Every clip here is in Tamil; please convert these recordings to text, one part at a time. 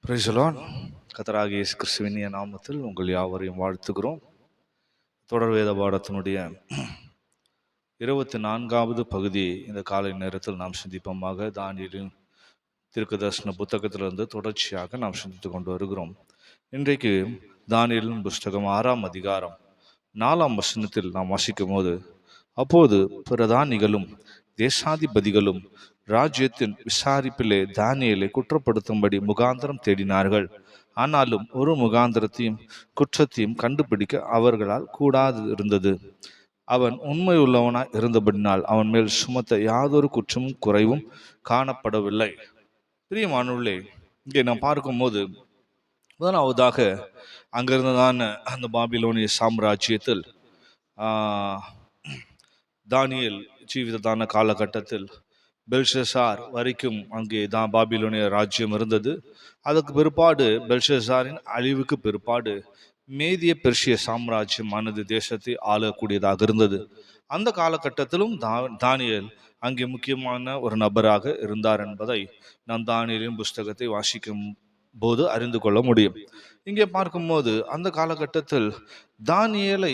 Praise the Lord. கர்த்தராகிய இயேசு கிறிஸ்துவின் நாமத்தில் உங்கள் யாவரையும் வாழ்த்துகிறோம். தொடர் வேத பாடத்தினுடைய 24வது பகுதி இந்த காலை நேரத்தில் நாம் சிந்திப்போமாக. தானியேலின் தீர்க்கதரிசன புத்தகத்திலிருந்து தொடர்ச்சியாக நாம் சிந்தித்து கொண்டு வருகிறோம். இன்றைக்கு தானியேலின் புஸ்தகம் 6ஆம் அதிகாரம் 4ஆம் வசனத்தில் நாம் வாசிக்கும் போது, அப்போது பிரதானிகளும் தேசாதிபதிகளும் ராஜ்யத்தின் விசாரிப்பிலே தானியேலை குற்றப்படுத்தும்படி முகாந்திரம் தேடினார்கள். ஆனாலும் ஒரு முகாந்திரத்தையும் குற்றத்தையும் கண்டுபிடிக்க அவர்களால் கூடாது இருந்தது. அவன் உண்மை உள்ளவனாய் இருந்தபடினால் அவன் மேல் சுமத்த யாதொரு குற்றமும் குறைவும் காணப்படவில்லை. பிரியமானவர்களே, இங்கே நாம் பார்க்கும்போது முதலாவதாக அங்கிருந்ததான அந்த பாபிலோனிய சாம்ராஜ்யத்தில் தானியேல் ஜீவிதத்தான காலகட்டத்தில் பெல்ஷசார் வரைக்கும் அங்கே தான் பாபிலோனிய ராஜ்யம் இருந்தது. அதுக்கு பிற்பாடு பெல்ஷசாரின் அழிவுக்கு பிற்பாடு மேதிய பெர்ஷிய சாம்ராஜ்யமானது தேசத்தை ஆளக்கூடியதாக இருந்தது. அந்த காலகட்டத்திலும் தானியேல் அங்கே முக்கியமான ஒரு நபராக இருந்தார் என்பதை நாம் தானியேலின் புஸ்தகத்தை வாசிக்கும் போது அறிந்து கொள்ள முடியும். இங்கே பார்க்கும்போது அந்த காலகட்டத்தில் தானியேலை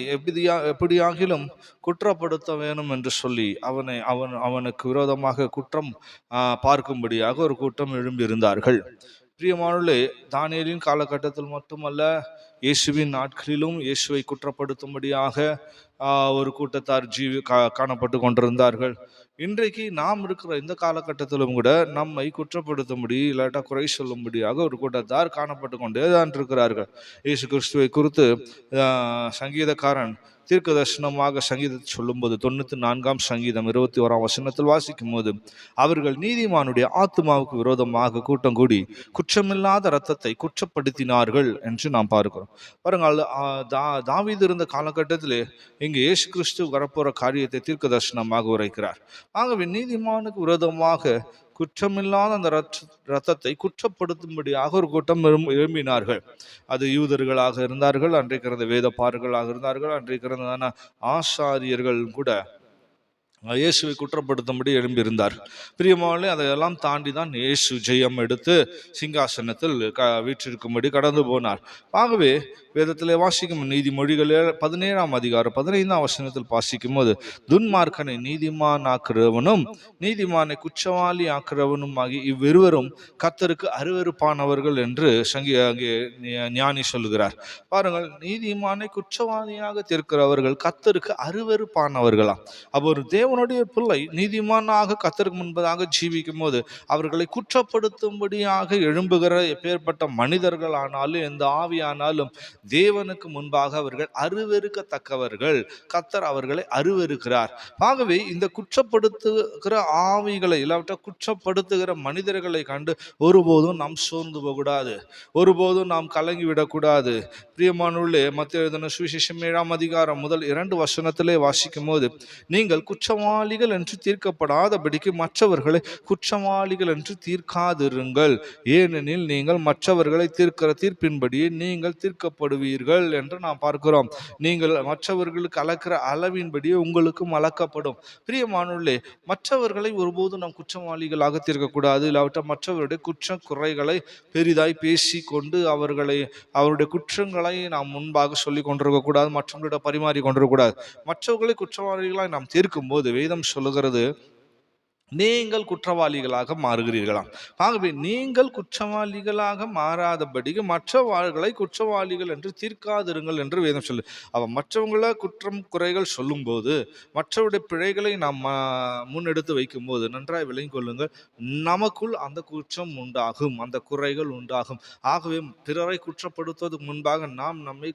எப்படியாகிலும் குற்றப்படுத்த வேணும் என்று சொல்லி அவனுக்கு விரோதமாக குற்றம் பார்க்கும்படியாக ஒரு கூட்டம் எழும்பியிருந்தார்கள். பிரியமானவர்களே, தானியேலின் காலகட்டத்தில் மட்டுமல்ல, இயேசுவின் நாட்களிலும் இயேசுவை குற்றப்படுத்தும்படியாக ஒரு கூட்டத்தார் காணப்பட்டு கொண்டிருந்தார்கள். இன்றைக்கு நாம் இருக்கிற இந்த காலகட்டத்திலும் கூட நம்மை குற்றப்படுத்தும்படி இல்லாட்டா குறை சொல்லும்படியாக ஒரு கூட்டத்தார் காணப்பட்டு கொண்டே தான் இருக்கிறார்கள். இயேசு கிறிஸ்துவை குறித்து சங்கீதக்காரன் தீர்க்க தரிசனமாக சங்கீதத்தை சொல்லும்போது 94ஆம் சங்கீதம் 21ஆம் வசனத்தில் வாசிக்கும் போது, அவர்கள் நீதிமானுடைய ஆத்மாவுக்கு விரோதமாக கூட்டம் கூடி குற்றமில்லாத இரத்தத்தை குற்றப்படுத்தினார்கள் என்று நாம் பார்க்கிறோம். பாருங்கள், தாவீது இருந்த காலகட்டத்திலே இங்கு இயேசு கிறிஸ்து வரப்போற காரியத்தை தீர்க்க தரிசனமாக உரைக்கிறார். ஆகவே நீதிமானுக்கு விரோதமாக குற்றமில்லாத அந்த இரத்தத்தை குற்றப்படுத்தும்படியாக ஒரு கூட்டம் எழும்பினார்கள். அது யூதர்களாக இருந்தார்கள், அன்றைக்கு இருந்த வேதப்பாரர்களாக இருந்தார்கள், அன்றைக்கு இருந்ததான ஆசாரியர்கள் கூட இயேசுவை குற்றப்படுத்தும்படி எழும்பியிருந்தார். பிரியமானவர்களே, அதையெல்லாம் தாண்டி தான் இயேசு ஜெயம் எடுத்து சிங்காசனத்தில் வீற்றிருக்கும்படி கடந்து போனார். ஆகவே வேதத்திலே வாசிக்கும் நீதிமொழிகள் 17ஆம் அதிகாரம் 15ஆம் வசனத்தில் வாசிக்கும் போது, துன்மார்க்கனை நீதிமான் ஆக்குறவனும் நீதிமானை குற்றவாளி ஆக்குறவனும் ஆகி இவ்விருவரும் கர்த்தருக்கு அருவருப்பானவர்கள் என்று அங்கே ஞானி சொல்லுகிறார். பாருங்கள், நீதிமானை குற்றவாளியாக தீர்க்கிறவர்கள் கர்த்தருக்கு அருவருப்பானவர்களாம். அப்போ ஒரு தேவனுடைய பிள்ளை நீதிமானாக கர்த்தருக்கு முன்பதாக ஜீவிக்கும் போது அவர்களை குற்றப்படுத்தும்படியாக எழும்புகிற எப்பேற்பட்ட மனிதர்கள் ஆனாலும் எந்த ஆவியானாலும் தேவனுக்கு முன்பாக அவர்கள் அருவருக்கத்தக்கவர்கள். கர்த்தர் அவர்களை அருவருக்கிறார். ஆகவே இந்த குற்றப்படுத்துகிற ஆவிகளை இல்லாவிட்ட குற்றப்படுத்துகிற மனிதர்களை கண்டு ஒருபோதும் நாம் சோர்ந்து போகக்கூடாது, ஒருபோதும் நாம் கலங்கிவிடக்கூடாது. பிரியமானவர்களே, மத்தேயு எழுதின சுவிசேஷம் 7ஆம் அதிகாரம் முதல் 2 வசனத்திலே வாசிக்கும் போது, நீங்கள் குற்றவாளிகள் என்று தீர்க்கப்படாதபடிக்கு மற்றவர்களை குற்றவாளிகள் என்று தீர்க்காதிருங்கள், ஏனெனில் நீங்கள் மற்றவர்களை தீர்க்கிற தீர்ப்பின்படியே நீங்கள் தீர்க்கப்படுவீர்கள் என்று நாம் பார்க்கிறோம். நீங்கள் மற்றவர்களுக்கு அளக்கிற அளவின்படியே உங்களுக்கும் அளக்கப்படும். பிரியமானவர்களே, மற்றவர்களை ஒருபோதும் நாம் குற்றவாளிகளாக தீர்க்கக்கூடாது, இல்லாவிட்ட மற்றவருடைய குற்ற குறைகளை பெரிதாய் பேசி கொண்டு அவருடைய குற்றங்களை நாம் முன்பாக சொல்லி கொண்டிருக்க கூடாது, மற்றவர்களிடம் பரிமாறி கொண்டிருக்கக்கூடாது. மற்றவர்களை குற்றவாளிகளாய் நாம் தீர்க்கும் போது வேதம் சொல்லுகிறது, நீங்கள் குற்றவாளிகளாக மாறுகிறீர்களாம். ஆகவே நீங்கள் குற்றவாளிகளாக மாறாதபடிக்கு மற்றவர்களை குற்றவாளிகள் என்று தீர்க்காதிருங்கள் என்று வேதம் சொல்லு. அவன் மற்றவங்கள குற்றம் குறைகள் சொல்லும் போது, மற்றவருடைய பிழைகளை நாம் முன்னெடுத்து வைக்கும் போது நன்றாய் விளங்கிக் கொள்ளுங்கள், நமக்குள் அந்த குற்றம் உண்டாகும், அந்த குறைகள் உண்டாகும். ஆகவே பிறரை குற்றப்படுத்துவதற்கு முன்பாக நாம் நம்மை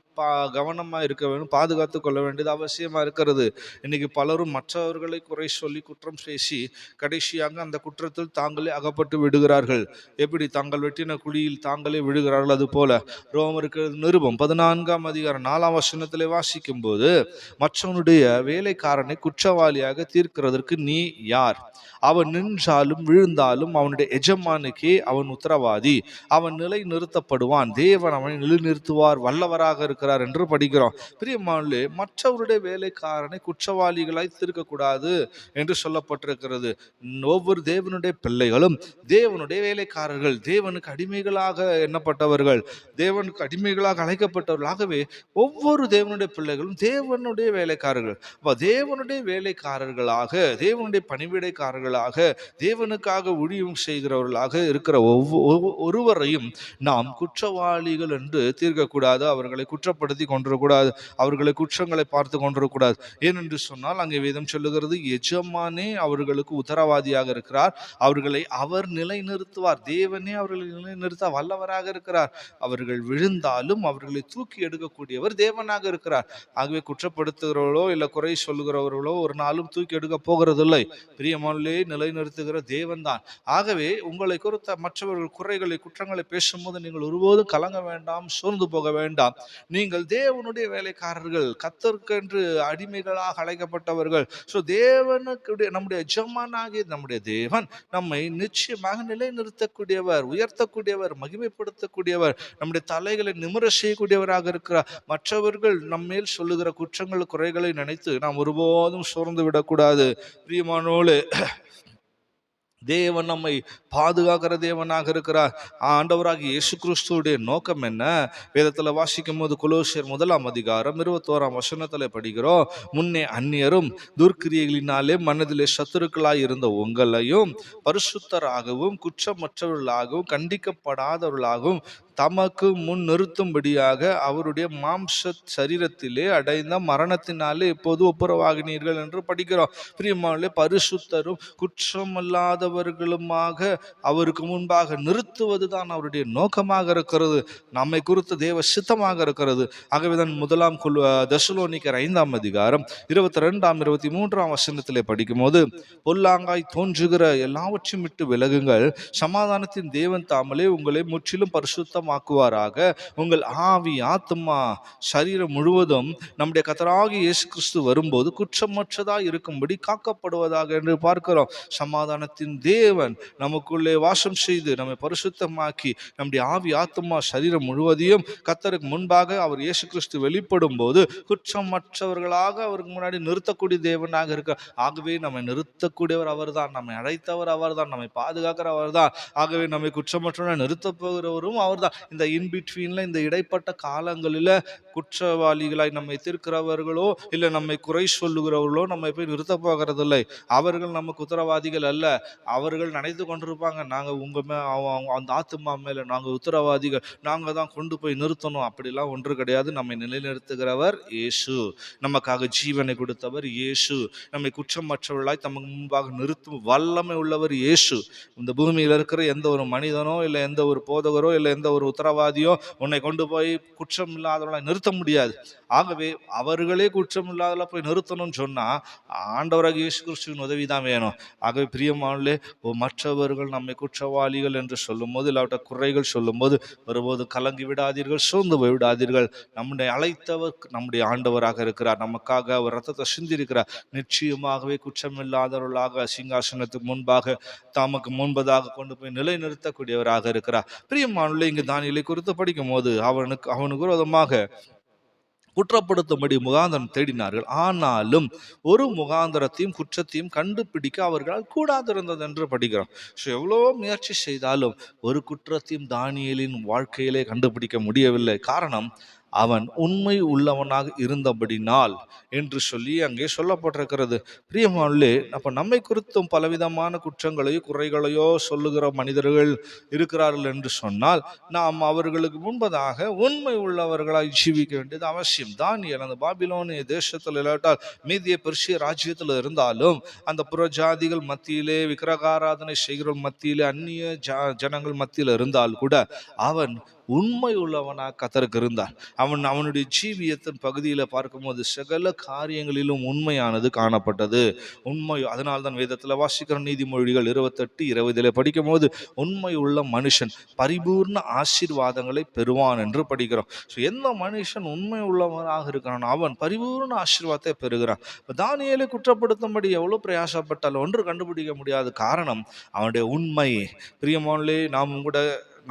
கவனமாக இருக்க வேண்டும், பாதுகாத்து கொள்ள வேண்டியது அவசியமா இருக்கிறது. இன்னைக்கு பலரும் மற்றவர்களை குறை சொல்லி குற்றம் பேசி கடைசியாக அந்த குற்றத்தில் தாங்களே அகப்பட்டு விடுகிறார்கள். எப்படி தாங்கள் வெட்டின குழியில் தாங்களே விழுகிறார்கள். அது போல ரோமருக்கு நிருபம் 14ஆம் அதிகாரம் 4ஆம் வசனத்திலே வாசிக்கும் போது, மற்றவனுடைய வேலைக்காரனை குற்றவாளியாக தீர்க்கிறதற்கு நீ யார்? அவன் நின்றாலும் விழுந்தாலும் அவனுடைய எஜமானுக்கே அவன் உத்தரவாதி, அவன் நிலை நிறுத்தப்படுவான், தேவன் அவனை நிலைநிறுத்துவார், வல்லவராக இருக்கிறார் என்று படிக்கிறோம். பிரியமானவர்களே, மற்றவருடைய வேலைக்காரனை குற்றவாளிகளாய் தீர்க்கக்கூடாது என்று சொல்லப்பட்டிருக்கிறது. ஒவ்வொரு தேவனுடைய பிள்ளைகளும் தேவனுடைய வேலைக்காரர்கள், தேவனுக்கு அடிமைகளாக எண்ணப்பட்டவர்கள், தேவனுக்கு அடிமைகளாக அழைக்கப்பட்டவர்களாகவே ஒவ்வொரு தேவனுடைய பிள்ளைகளும் தேவனுடைய வேலைக்காரர்கள். அப்ப தேவனுடைய வேலைக்காரர்களாக, தேவனுடைய பணிவிடைக்காரர்களாக, தேவனுக்காக ஊழியம் செய்கிறவர்களாக இருக்கிற ஒருவரையும் நாம் குற்றவாளிகள் என்று தீர்க்கக்கூடாது. அவர்களை குற்றப்படுத்தி கொண்டிருக்கூடாது. அவர்களை குற்றங்களை பார்த்து கொண்டிருக்கூடாது. ஏனென்று சொன்னால் அங்கே வேதம் சொல்லுகிறது, எஜமானே அவர்களுக்கு உத்தரவாதியாக இருக்கிறார். அவர்களை அவர் நிலைநிறுத்துவார். தேவனே அவர்களை நிலைநிறுத்த வல்லவராக இருக்கிறார். அவர்கள் விழுந்தாலும் அவர்களை தூக்கி எடுக்கக்கூடியவர் தேவனாக இருக்கிறார். ஆகவே குற்றப்படுத்துகிறவர்களோ இல்லை குறை சொல்லுகிறவர்களோ ஒரு நாளும் தூக்கி எடுக்க போகிறதில்லை. பிரியமானே நிலைநிறுத்துகிற தேவன் தான். ஆகவே உங்களை குறித்த மற்றவர்கள் குறைகளை குற்றங்களை பேசும்போது நீங்கள் ஒருபோதும் கலங்க வேண்டாம், சோர்ந்து போக வேண்டாம். நீங்கள் தேவனுடைய வேலைக்காரர்கள், கர்த்தருக்கென்று அடிமைகளாக அழைக்கப்பட்டவர்கள். தேவனுக்கு நம்முடைய எஜமானாகிய நம்முடைய தேவன் நம்மை நிச்சயமாக நிலைநிறுத்தக்கூடியவர், உயர்த்தக்கூடியவர், மகிமைப்படுத்தக்கூடியவர், நம்முடைய தலைகளை நிமிர செய்யக்கூடியவராக இருக்கிறார். மற்றவர்கள் நம்மேல் சொல்லுகிற குற்றங்கள் குறைகளை நினைத்து நாம் ஒருபோதும் சோர்ந்து விடக்கூடாது. பிரியமானோடு தேவன் நம்மை பாதுகாக்கிற தேவனாக இருக்கிறார். ஆண்டவராகிய இயேசு கிறிஸ்துவுடைய நோக்கம் என்ன? வேதத்தில் வாசிக்கும் போது கொலோசியர் 1:21 படிக்கிறோம். முன்னே அந்நியரும் துர்க்கிரியைகளினாலே மனதிலே சத்துருக்களாய் இருந்த உங்களையும் பரிசுத்தராகவும் குற்றமற்றவர்களாகவும் கண்டிக்கப்படாதவர்களாகவும் தமக்கு முன் நிறுத்தும்படியாக அவருடைய மாம்ச சரீரத்திலே அடைந்த மரணத்தினாலே இப்போது ஒப்புரவாகினீர்கள் என்று படிக்கிறோம். பிரியமானவர்களே, பரிசுத்தரும் குற்றமல்லாதவர்களுமாக அவருக்கு முன்பாக நிறுத்துவதுதான் அவருடைய நோக்கமாக இருக்கிறது. நம்மை குறித்த தேவ சித்தமாக இருக்கிறது. ஆகவேதான் 1 தெசலோனிக்கர் 5:22-23 படிக்கும் போது, பொல்லாங்காய் தோன்றுகிற எல்லாவற்றையும் விட்டு விலகுங்கள், சமாதானத்தின் தேவன் தாமலே உங்களை முற்றிலும் பரிசுத்தமாக்குவாராக. உங்கள் ஆவி, ஆத்துமா, சரீரம் முழுவதும் நம்முடைய கர்த்தராகிய இயேசு கிறிஸ்து வரும்போது குற்றமற்றதாக இருக்கும்படி காக்கப்படுவதாக என்று பார்க்கிறோம். சமாதானத்தின் தேவன் நமக்குள்ளே வாசம் செய்து நம்மை பரிசுத்தமாக்கி நம்முடைய ஆவி, ஆத்துமா, சரீரம் முழுவதையும் கர்த்தருக்கு முன்பாக அவர் இயேசு கிறிஸ்து வெளிப்படும் போது குற்றமற்றவர்களாக அவருக்கு முன்னாடி நிறுத்தக்கூடிய தேவனாக இருக்க. ஆகவே நம்மை நிறுத்தக்கூடியவர் அவர்தான், நம்மை அழைத்தவர் அவர்தான், நம்மை பாதுகாக்கிற அவர்தான். ஆகவே நம்மை குற்றமற்றவர்கள் நிறுத்த போகிறவரும் அவர்தான். இந்த இன்பிட்வீன்ல, இந்த இடைப்பட்ட காலங்களில் குற்றவாளிகளாய் நம்மை தீர்க்கிறவர்களோ இல்லை நம்மை குறை சொல்லுகிறவர்களோ நம்மை போய் நிறுத்த போகிறதில்லை. அவர்கள் நமக்கு உத்தரவாதிகள் அல்ல. அவர்கள் நினைத்து கொண்டிருப்பாங்க, நாங்கள் அந்த ஆத்துமா மேல நாங்கள் உத்தரவாதிகள், நாங்கள் தான் கொண்டு போய் நிறுத்தணும். அப்படிலாம் ஒன்று கிடையாது. நம்மை நிலைநிறுத்துகிறவர் இயேசு. நமக்காக ஜீவனை கொடுத்தவர் இயேசு. நம்மை குற்றமற்றவர்களாய் தமக்கு முன்பாக நிறுத்தும் வல்லமை உள்ளவர் இயேசு. இந்த பூமியில் இருக்கிற எந்த ஒரு மனிதனோ இல்லை எந்த ஒரு போதகரோ இல்லை எந்த ஒரு உத்தரவாதியோ உன்னை கொண்டு போய் குற்றம் இல்லாதவர்களாய் நிறுத்த முடியாது. ஆகவே அவர்களே குற்றம் இல்லாதவர்களாக போய் நிறுத்தணும்னு சொன்னா ஆண்டவராக இயேசு கிறிஸ்துவின் உதவி தான் வேணும். ஆகவே பிரியமானவர்களே, மற்றவர்கள் நம்மை குற்றவாளிகள் என்று சொல்லும் போது, இல்லாவிட்ட குறைகள் சொல்லும் போது ஒருபோது கலங்கி விடாதீர்கள், சோர்ந்து போய் விடாதீர்கள். நம்முடைய அழைத்தவர் நம்முடைய ஆண்டவராக இருக்கிறார். நமக்காக அவர் ரத்தத்தை சிந்திருக்கிறார். நிச்சயமாகவே குற்றமில்லாதவர்களாக சிங்காசனத்துக்கு முன்பாக தமக்கு முன்பதாக கொண்டு போய் நிலைநிறுத்தக்கூடியவராக இருக்கிறார். பிரியமானவர்களே, இங்கு தானியேலை குறித்து படிக்கும் போது அவனுக்கு விரோதமாக குற்றப்படுத்தும்படி முகாந்திரம் தேடினார்கள். ஆனாலும் ஒரு முகாந்திரத்தையும் குற்றத்தையும் கண்டுபிடிக்க அவர்களால் கூடாதிருந்தது என்று படிக்கிறோம். எவ்வளோ முயற்சி செய்தாலும் ஒரு குற்றத்தையும் தானியேலின் வாழ்க்கையிலே கண்டுபிடிக்க முடியவில்லை. காரணம், அவன் உண்மை உள்ளவனாக இருந்தபடினால் என்று சொல்லி அங்கே சொல்லப்பட்டிருக்கிறது. பிரியமானவர்களே, அப்ப நம்மை குறித்தும் பலவிதமான குற்றங்களையோ குறைகளையோ சொல்லுகிற மனிதர்கள் இருக்கிறார்கள் என்று சொன்னால் நாம் அவர்களுக்கு முன்பதாக உண்மை உள்ளவர்களாய் ஜீவிக்க வேண்டியது அவசியம். தானியேல் அந்த பாபிலோனிய தேசத்தில் இல்லாட்டால் மீதிய பெர்சிய ராஜ்யத்தில் இருந்தாலும் அந்த புறஜாதிகள் மத்தியிலே, விக்கிரகாராதனை செய்கிற மத்தியிலே, அந்நிய ஜனங்கள் மத்தியில் இருந்தால் கூட அவன் உண்மை உள்ளவனாக கர்த்தருக்கு இருந்தான். அவனுடைய ஜீவியத்தின் பகுதியில் பார்க்கும்போது சகல காரியங்களிலும் உண்மையானது காணப்பட்டது. உண்மை. அதனால்தான் வேதத்தில் வாசிக்கிற நீதிமொழிகள் 28:20 படிக்கும் போது உண்மை உள்ள மனுஷன் பரிபூர்ண ஆசீர்வாதங்களை பெறுவான் என்று படிக்கிறோம். எந்த மனுஷன் உண்மை உள்ளவனாக இருக்கிறான் அவன் பரிபூர்ண ஆசீர்வாதத்தை பெறுகிறான். தானியேலை குற்றப்படுத்தும்படி எவ்வளவு பிரயாசப்பட்டாலும் ஒன்று கண்டுபிடிக்க முடியாத காரணம் அவனுடைய உண்மை. பிரியமானவர்களே, நாம் கூட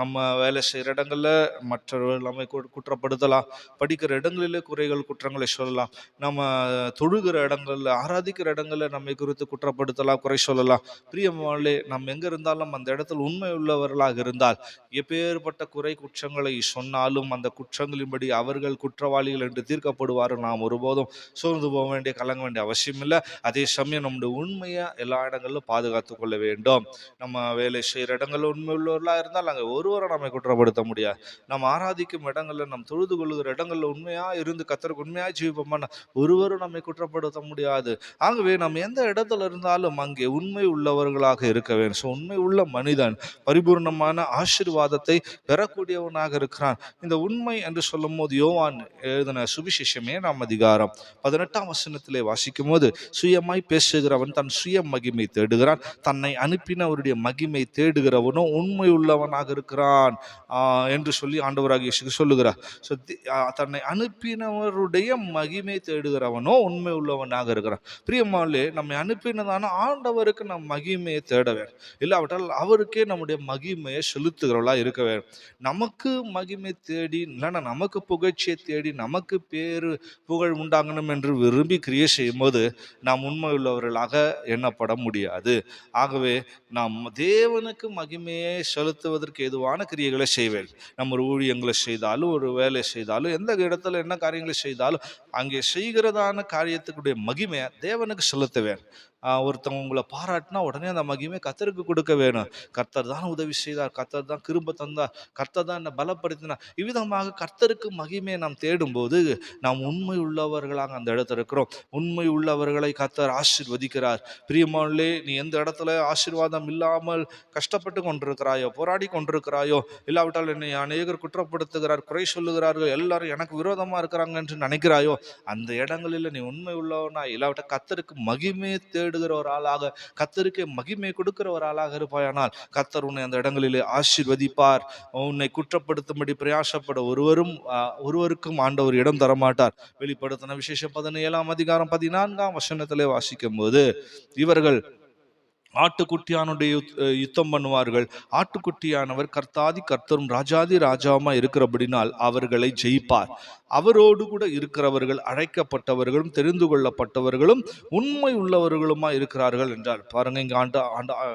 நம்ம வேலை செய்கிற இடங்கள்ல மற்றவர்கள் நம்மை குற்றப்படுத்தலாம், படிக்கிற இடங்களிலே குறைகள் குற்றங்களை சொல்லலாம், நம்ம தொழுகிற இடங்கள்ல ஆராதிக்கிற இடங்கள்ல நம்மை குறித்து குற்றப்படுத்தலாம், குறை சொல்லலாம். பிரியமானவர்களே, நம்ம எங்க இருந்தாலும் அந்த இடத்துல உண்மை உள்ளவர்களாக இருந்தால் எப்பேற்பட்ட குறை குற்றங்களை சொன்னாலும் அந்த குற்றங்களின்படி அவர்கள் குற்றவாளிகள் என்று தீர்க்கப்படுவார்கள். நாம் ஒருபோதும் சோர்ந்து போக வேண்டிய கலங்க வேண்டிய அவசியம் இல்லை. அதே சமயம் நம்முடைய உண்மையை எல்லா இடங்களிலும் பாதுகாத்து கொள்ள வேண்டும். நம்ம வேலை செய்கிற இடங்கள்ல உண்மை உள்ளவர்களாக இருந்தால் அங்கே ஒருவரை நம்மை குற்றப்படுத்த முடியாது. நம்ம ஆராதிக்கும் இடங்கள்ல, நம் தொழுது கொள்ளுகிற இடங்கள்ல உண்மையா இருந்து கர்த்தருக்கு உண்மையா ஜீவிப்போம்னா ஒருவரும் நம்மை குற்றப்படுத்த முடியாது. ஆகவே நம்ம எந்த இடத்துல இருந்தாலும் அங்கே உண்மை உள்ளவர்களாக இருக்க வேண்டும். ஸோ உண்மை உள்ள மனிதன் பரிபூர்ணமான ஆசீர்வாதத்தை பெறக்கூடியவனாக இருக்கிறான். இந்த உண்மை என்று சொல்லும் போது யோவான் எழுதின சுவிசேஷமே நாம் அதிகாரம் 18ஆம் வசனத்திலே வாசிக்கும் போது, சுயமாய் பேசுகிறவன் தன் சுய மகிமை தேடுகிறான், தன்னை அனுப்பினவருடைய மகிமை தேடுகிறவனோ உண்மை உள்ளவனாக இருக்கிறான் என்று சொல்லி ஆண்டவராகிய இயேசு சொல்லுகிறார். ஸோ தன்னை அனுப்பினவருடைய மகிமை தேடுகிறவனோ உண்மை உள்ளவனாக இருக்கிறான். பிரியமானவர்களே, நம்மை அனுப்பினதான ஆண்டவருக்கு நம் மகிமையை தேட வேண்டும். இல்லாவிட்டால் அவருக்கே நம்முடைய மகிமையை செலுத்துகிறவர்களா இருக்க வேண்டும். நமக்கு மகிமை தேடி இல்லைன்னா நமக்கு புகழ்ச்சியை தேடி நமக்கு பேரு புகழ் உண்டாகணும் என்று விரும்பி கிரியை செய்யும் போது நாம் உண்மை உள்ளவர்களாக எண்ணப்பட முடியாது. ஆகவே நாம் தேவனுக்கு மகிமையை செலுத்துவதற்கு எதுவான கிரியைகளை செய்வேன். நம்ம ஒரு ஊழியங்களை செய்தாலும் ஒரு வேலை செய்தாலும் எந்த இடத்துல என்ன காரியங்களை செய்தாலும் அங்கே செய்கிறதான காரியத்துக்குடைய மகிமையை தேவனுக்கு செலுத்துவேன். ஒருத்தவங்க உங்களை பாராட்டினா உடனே அந்த மகிமை கர்த்தருக்கு கொடுக்க வேணும். கர்த்தர் தான் உதவி செய்தார், கர்த்தர் தான் கிருபை தந்தார், கர்த்தர் தான் என்னை பலப்படுத்தினார். இவ்விதமாக கர்த்தருக்கு மகிமையை நாம் தேடும்போது நாம் உண்மை உள்ளவர்களாக அந்த இடத்துல இருக்கிறோம். உண்மை உள்ளவர்களை கர்த்தர் ஆசீர்வதிக்கிறார். பிரியமானவர்களே, நீ எந்த இடத்துல ஆசீர்வாதம் இல்லாமல் கஷ்டப்பட்டு கொண்டிருக்கிறாயோ, போராடி கொண்டிருக்கிறாயோ, இல்லாவிட்டால் என்னை அநேகர் குற்றப்படுத்துகிறார், குறை சொல்லுகிறார்கள், எல்லாரும் எனக்கு விரோதமா இருக்கிறாங்க என்று நினைக்கிறாயோ, அந்த இடங்களில் நீ உண்மை உள்ளவனா இல்லாவிட்டால் கர்த்தருக்கு மகிமையை தேடுகிற ஒரு ஆளாக, கர்த்தருக்கு மகிமை கொடுக்கிற ஒரு ஆளாக இருப்பாயானால் கர்த்தர் உன்னை அந்த இடங்களிலே ஆசீர்வதிப்பார். உன்னை குற்றப்படுத்தும்படி பிரயாசப்பட ஒருவருக்கும் ஆண்டவர் இடம் தரமாட்டார். வெளிப்படுத்தின விசேஷம் 17ஆம் அதிகாரம் 14ஆம் வசனத்திலே வாசிக்கும் போது, இவர்கள் ஆட்டுக்குட்டியானுடைய யுத்தம் பண்ணுவார்கள். ஆட்டுக்குட்டியானவர் கர்த்தாதி கர்த்தரும் ராஜாதி ராஜாவுமா இருக்கிறபடினால் அவர்களை ஜெயிப்பார். அவரோடு கூட இருக்கிறவர்கள் அழைக்கப்பட்டவர்களும் தெரிந்து கொள்ளப்பட்டவர்களும் உண்மை உள்ளவர்களுமா இருக்கிறார்கள் என்றார். பாருங்க, இங்க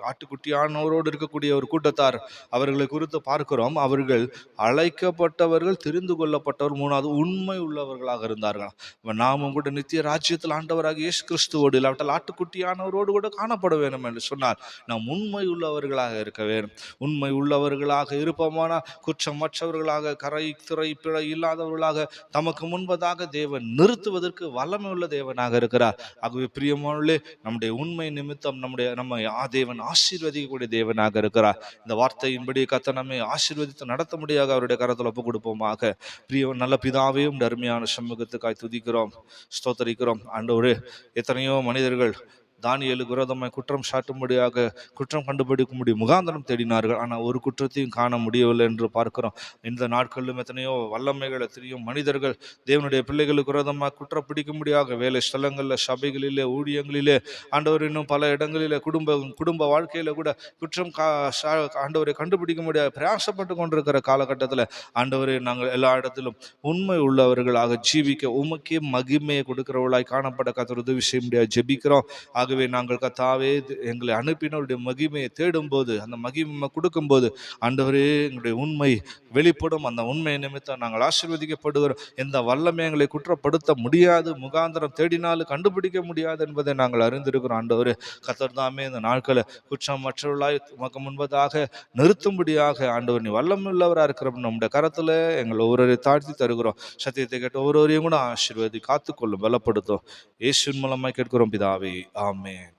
ஆட்டுக்குட்டியானவரோடு இருக்கக்கூடிய ஒரு கூட்டத்தார் அவர்களை குறித்து பார்க்கிறோம். அவர்கள் அழைக்கப்பட்டவர்கள், தெரிந்து கொள்ளப்பட்டவர்கள், மூணாவது உண்மை உள்ளவர்களாக இருந்தார்கள். நாமும் கூட நித்திய ராஜ்யத்தில் ஆண்டவராக இயேசு கிறிஸ்துவோடு இல்லாவிட்டால் ஆட்டுக்குட்டியானவரோடு கூட காணப்பட வேண்டும் என்று சொன்னார். நாம் உண்மை உள்ளவர்களாக இருக்க வேண்டும். உண்மை உள்ளவர்களாக இருப்போமானால் குற்றமற்றவர்களாக, கரை துறை பிழை இல்லாதவர்களாக தமக்கு முன்பதாக தேவன் நிறுத்துவதற்கு வல்லமை உள்ள தேவனாக இருக்கிறார். ஆகவே பிரியமானவர்களே, நம்முடைய உண்மை நிமித்தம் நம்ம தேவன் ஆசீர்வதிக்கக்கூடிய தேவனாக இருக்கிறார். இந்த வார்த்தையின்படி கர்த்தர் நம்மை ஆசீர்வதித்து நடத்த முடியாக அவருடைய கரத்தில் ஒப்பு கொடுப்போமாக. நல்ல பிதாவையும் அருமையான சமூகத்துக்காய் துதிக்கிறோம், ஸ்தோத்தரிக்கிறோம். ஆண்டவரே, எத்தனையோ மனிதர்கள் தானியேலுக்கு விரோதமாய் குற்றம் சாட்டும்படியாக, குற்றம் கண்டுபிடிக்கும்படி முகாந்திரம் தேடினார்கள். ஆனால் ஒரு குற்றத்தையும் காண முடியவில்லை என்று பார்க்கிறோம். இந்த நாட்களிலும் எத்தனையோ வல்லமைகள், எத்தனையோ மனிதர்கள் தேவனுடைய பிள்ளைகளுக்கு விரோதமாக குற்றம் பிடிக்கும்படியாக வேலை ஸ்தலங்களில், சபைகளிலே, ஊழியங்களிலே, ஆண்டவர் இன்னும் பல இடங்களிலே, குடும்ப வாழ்க்கையில கூட குற்றம் ஆண்டவரை கண்டுபிடிக்க முடியாது பிரயாசப்பட்டு கொண்டிருக்கிற காலகட்டத்தில் ஆண்டவரை நாங்கள் எல்லா இடத்திலும் உண்மை உள்ளவர்களாக ஜீவிக்க உமக்கே மகிமையை கொடுக்கிறவர்களாய் காணப்பட கர்த்தர் உதவி செய்ய முடியாது ஜெபிக்கிறோம். ஆகவே நாங்கள் கர்த்தாவே எங்களை அனுப்பினவருடைய மகிமையை தேடும் போது, அந்த மகிமை கொடுக்கும்போது ஆண்டவரே எங்களுடைய உண்மை வெளிப்படும். அந்த உண்மை நிமித்தம் நாங்கள் ஆசீர்வதிக்கப்படுகிறோம். எந்த வல்லமை எங்களை குற்றப்படுத்த முடியாது, முகாந்திரம் தேடினாலும் கண்டுபிடிக்க முடியாது என்பதை நாங்கள் அறிந்திருக்கிறோம். ஆண்டவரே, கர்த்தர் தாமே இந்த நாட்களை குற்றமற்றவர்களாய் உமக்கு முன்பதாக நிறுத்தும்படியாக ஆண்டவர் நீ வல்லமை உள்ளவராக இருக்கிற நம்முடைய கரத்தில் எங்களை ஒவ்வொருவரை தாழ்த்தி தருகிறோம். சத்தியத்தை கேட்ட ஒவ்வொருவரையும் கூட ஆசீர்வதி காத்துக்கொள்ளும், பலப்படுத்தும். இயேசுவின் மூலமாய் கேட்கிறோம் பிதாவே, ஆமென்.